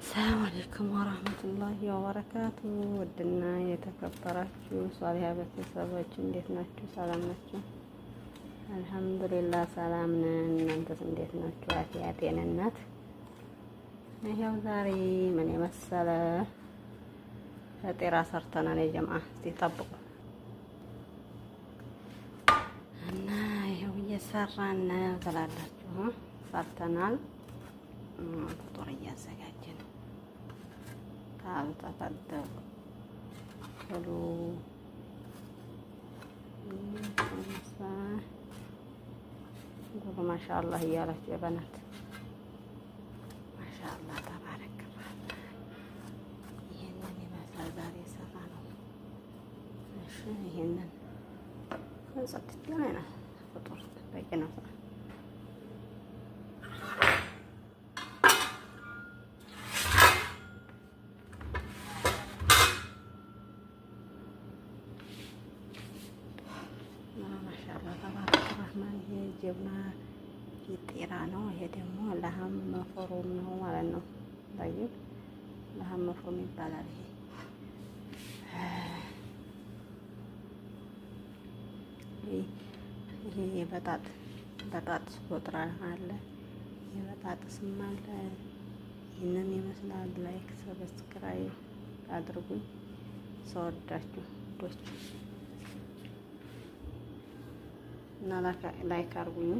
ሰላም አለይኩም ወራህመቱላሂ ወበረካቱ። ውድና የተከበራችሁ ሷሊሃ ቤተሰቦች እንዴት ናችሁ? ሰላም ናችሁ? አልሐምዱሊላህ ሰላም ነን። እናንተስ እንዴት ናችሁ? አፊያ ጤንነት። ይኸው ዛሬ ምን የመሰለ ፈጢራ ሰርተናል። የጀማዓ እስቲ ጠብቁ እና ይኸው እየሰራን ነው ትላላችሁ። ሰርተናል። ፍጡር እያዘጋጀን ተፈደሉ ሁሉ ማሻአላህ እያላችሁ የበናት ማሻአላህ ተባረክ። ይሄንን ይመስላል ዛሬ የሰራ ነው። እሺ ይሄንን ጽድት ያለ ነው። ፍጡር በቂ ነው። ማሻአላህ ተባረክ ረህማን። ይሄ ጀብና ፊጤራ ነው። ይሄ ደግሞ ለሀም መፍሩም ነው ማለት ነው። ታይብ ለሀም መፍሩም ይባላል። ይሄ የበጣጥስ ቦጥራ አለ፣ የበጣጥስም አለ። ይህንን ይመስላል። ላይክ ሰብስክራይብ አድርጉኝ። ሰወዳችሁ ዶች እና ላይክ አድርጉኝ።